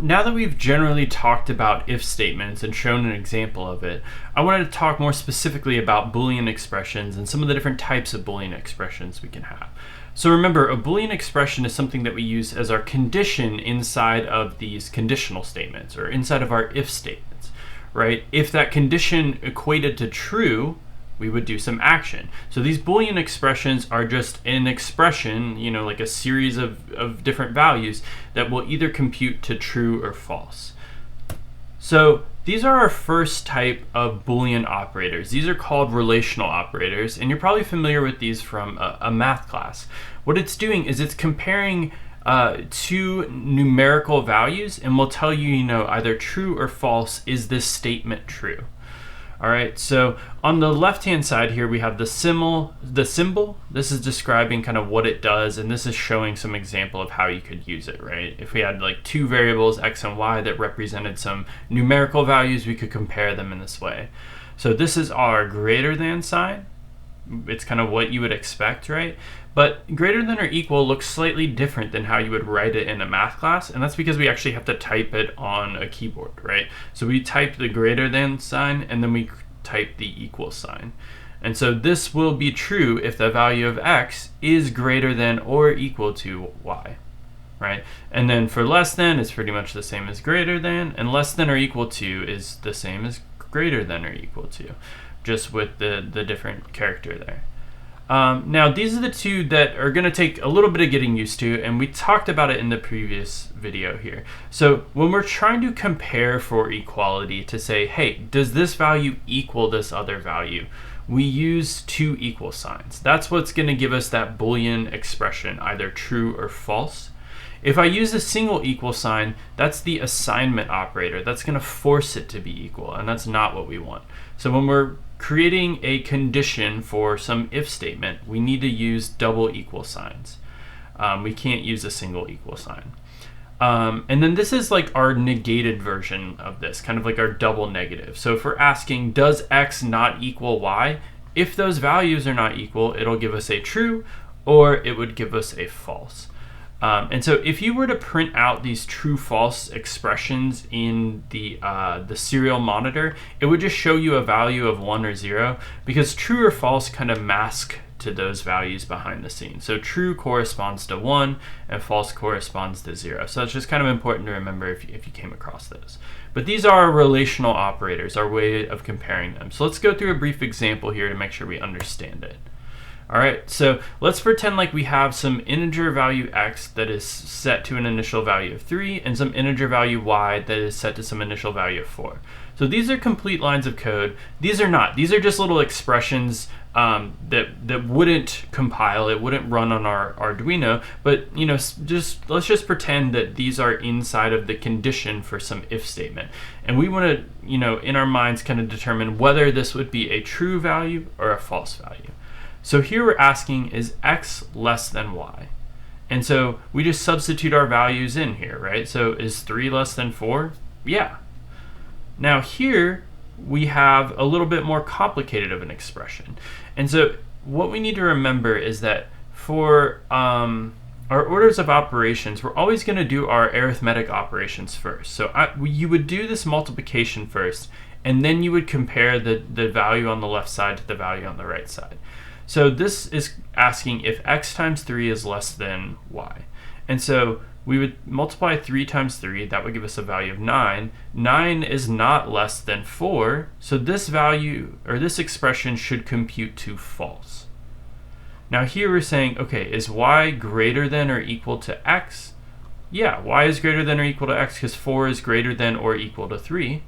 Now that we've generally talked about if statements and shown an example of it, I wanted to talk more specifically about Boolean expressions and some of the different types of Boolean expressions we can have. So remember, a Boolean expression is something that we use as our condition inside of these conditional statements or inside of our if statements, right? If that condition equated to true, we would do some action. So these Boolean expressions are just an expression, like a series of different values that will either compute to true or false. So these are our first type of Boolean operators. These are called relational operators, and you're probably familiar with these from a math class. What it's doing is it's comparing two numerical values and will tell you, either true or false, is this statement true? All right, so on the left-hand side here, we have the symbol. This is describing kind of what it does, and this is showing some example of how you could use it, right? If we had like two variables, x and y, that represented some numerical values, we could compare them in this way. So this is our greater than sign. It's kind of what you would expect, right? But greater than or equal looks slightly different than how you would write it in a math class, and that's because we actually have to type it on a keyboard, right? So we type the greater than sign, and then we type the equal sign. And so this will be true if the value of x is greater than or equal to y, right? And then for less than, it's pretty much the same as greater than, and less than or equal to is the same as greater than or equal to, just with the different character there. Now, these are the two that are going to take a little bit of getting used to, and we talked about it in the previous video here. So when we're trying to compare for equality to say, hey, does this value equal this other value, we use two equal signs. That's what's going to give us that Boolean expression, either true or false. If I use a single equal sign, that's the assignment operator. That's going to force it to be equal, and that's not what we want. So when we're creating a condition for some if statement, we need to use double equal signs. We can't use a single equal sign. And then this is like our negated version of this, kind of like our double negative. So if we're asking, does x not equal y? If those values are not equal, it'll give us a true, or it would give us a false. And so if you were to print out these true-false expressions in the serial monitor, it would just show you a value of 1 or 0, because true or false kind of mask to those values behind the scenes. So true corresponds to 1 and false corresponds to 0. So it's just kind of important to remember if you came across those. But these are relational operators, our way of comparing them. So let's go through a brief example here to make sure we understand it. All right, so let's pretend like we have some integer value x that is set to an initial value of 3 and some integer value y that is set to some initial value of 4. So these are complete lines of code. These are not. These are just little expressions that wouldn't compile. It wouldn't run on our Arduino. But let's just pretend that these are inside of the condition for some if statement, and we want to in our minds kind of determine whether this would be a true value or a false value. So here we're asking, is x less than y? And so we just substitute our values in here, right? So is 3 less than 4? Yeah. Now here we have a little bit more complicated of an expression. And so what we need to remember is that for our orders of operations, we're always going to do our arithmetic operations first. So you would do this multiplication first, and then you would compare the value on the left side to the value on the right side. So this is asking if x times 3 is less than y. And so we would multiply 3 times 3, that would give us a value of 9. 9 is not less than 4, so this value, or this expression, should compute to false. Now here we're saying, okay, is y greater than or equal to x? Yeah, y is greater than or equal to x because 4 is greater than or equal to 3.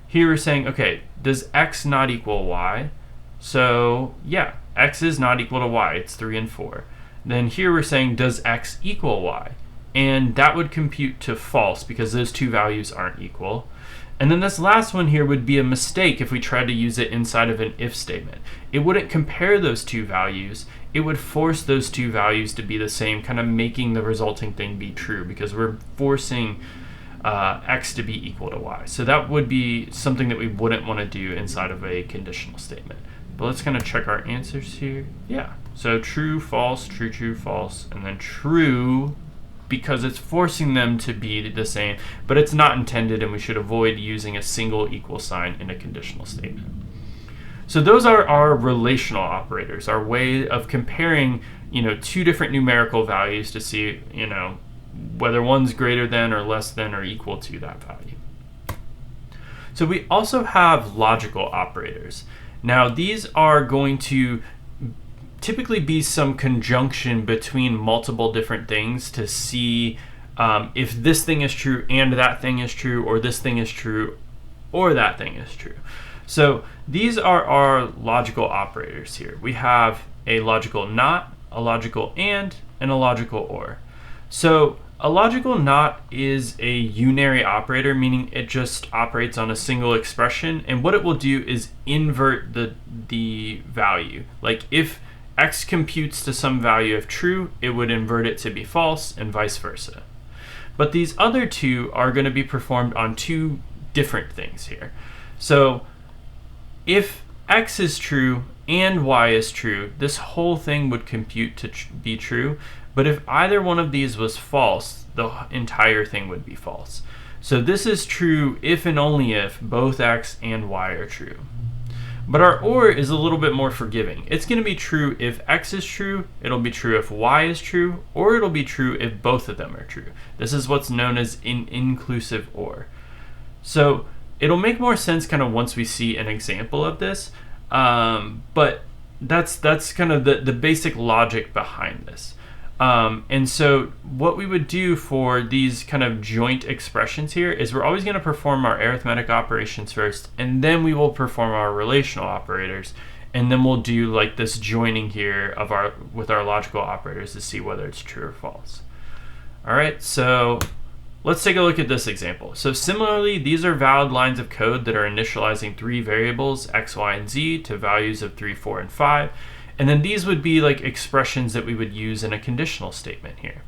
Here we're saying, okay, does x not equal y? So yeah, x is not equal to y, it's 3 and 4. Then here we're saying, does x equal y? And that would compute to false because those two values aren't equal. And then this last one here would be a mistake if we tried to use it inside of an if statement. It wouldn't compare those two values, it would force those two values to be the same, kind of making the resulting thing be true because we're forcing x to be equal to y. So that would be something that we wouldn't want to do inside of a conditional statement. But let's kind of check our answers here. Yeah, so true, false, true, true, false, and then true because it's forcing them to be the same, but it's not intended, and we should avoid using a single equal sign in a conditional statement. So those are our relational operators, our way of comparing, two different numerical values to see, whether one's greater than or less than or equal to that value. So we also have logical operators. Now these are going to typically be some conjunction between multiple different things to see if this thing is true and that thing is true, or this thing is true or that thing is true. So these are our logical operators here. We have a logical not, a logical and a logical or. So a logical not is a unary operator, meaning it just operates on a single expression, and what it will do is invert the value. Like if x computes to some value of true, it would invert it to be false, and vice versa. But these other two are going to be performed on two different things here. So if x is true and y is true, this whole thing would compute to be true. But if either one of these was false, the entire thing would be false. So this is true if and only if both x and y are true. But our or is a little bit more forgiving. It's going to be true if x is true, it'll be true if y is true, or it'll be true if both of them are true. This is what's known as an inclusive or. So it'll make more sense kind of once we see an example of this, but that's kind of the basic logic behind this. And so what we would do for these kind of joint expressions here is we're always going to perform our arithmetic operations first, and then we will perform our relational operators, and then we'll do like this joining here with our logical operators to see whether it's true or false. All right, so let's take a look at this example. So similarly, these are valid lines of code that are initializing three variables, x, y, and z, to values of 3, 4, and 5. And then these would be like expressions that we would use in a conditional statement here.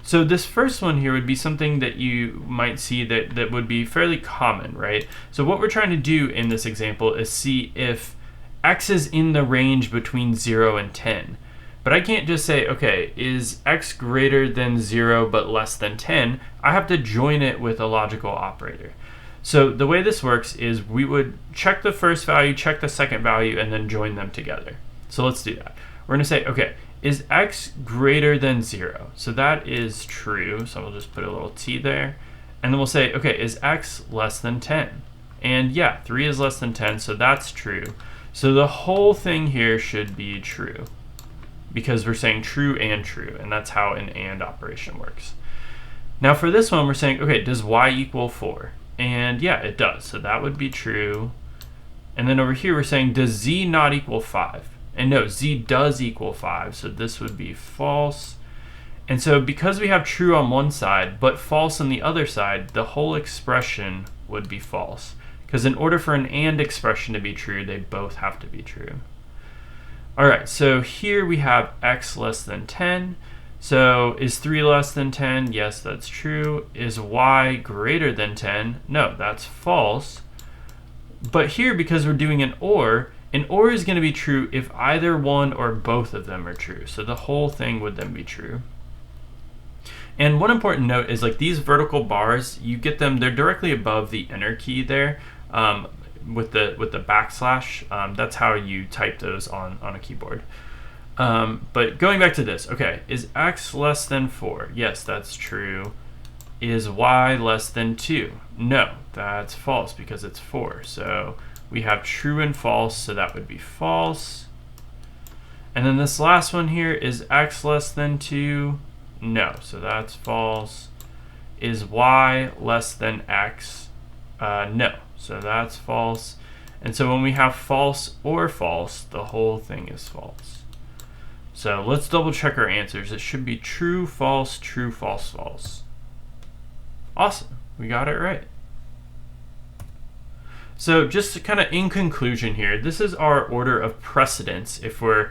So this first one here would be something that you might see that would be fairly common, right? So what we're trying to do in this example is see if x is in the range between 0 and 10. But I can't just say, okay, is x greater than 0 but less than 10? I have to join it with a logical operator. So the way this works is we would check the first value, check the second value, and then join them together. So let's do that. We're going to say, okay, is x greater than 0? So that is true. So we'll just put a little t there. And then we'll say, okay, is x less than 10? And yeah, 3 is less than 10, so that's true. So the whole thing here should be true, because we're saying true, and that's how an and operation works. Now for this one, we're saying, okay, does y equal 4? And yeah, it does. So that would be true. And then over here, we're saying, does z not equal 5? And no, z does equal 5, so this would be false. And so because we have true on one side, but false on the other side, the whole expression would be false. Because in order for an and expression to be true, they both have to be true. All right, so here we have x less than 10. So is 3 less than 10? Yes, that's true. Is y greater than 10? No, that's false. But here, because we're doing an or is going to be true if either one or both of them are true. So the whole thing would then be true. And one important note is like these vertical bars, you get them, they're directly above the enter key there with the backslash. That's how you type those on a keyboard. But going back to this, okay, is x less than 4? Yes, that's true. Is y less than 2? No, that's false because it's 4. So we have true and false, so that would be false. And then this last one here, is x less than 2? No, so that's false. Is y less than x? No, so that's false. And so when we have false or false, the whole thing is false. So let's double check our answers. It should be true, false, false. Awesome, we got it right. So just kind of in conclusion here, this is our order of precedence if we're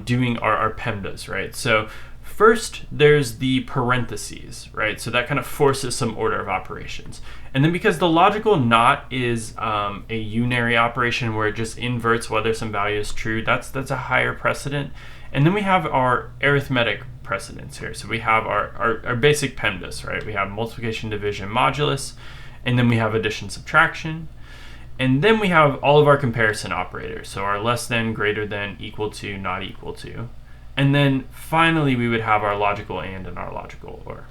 doing our PEMDAs, right? So first, there's the parentheses, right? So that kind of forces some order of operations. And then because the logical not is a unary operation where it just inverts whether some value is true, that's a higher precedent. And then we have our arithmetic precedence here. So we have our basic PEMDAS, right? We have multiplication, division, modulus, and then we have addition, subtraction. And then we have all of our comparison operators. So our less than, greater than, equal to, not equal to. And then finally we would have our logical and our logical or.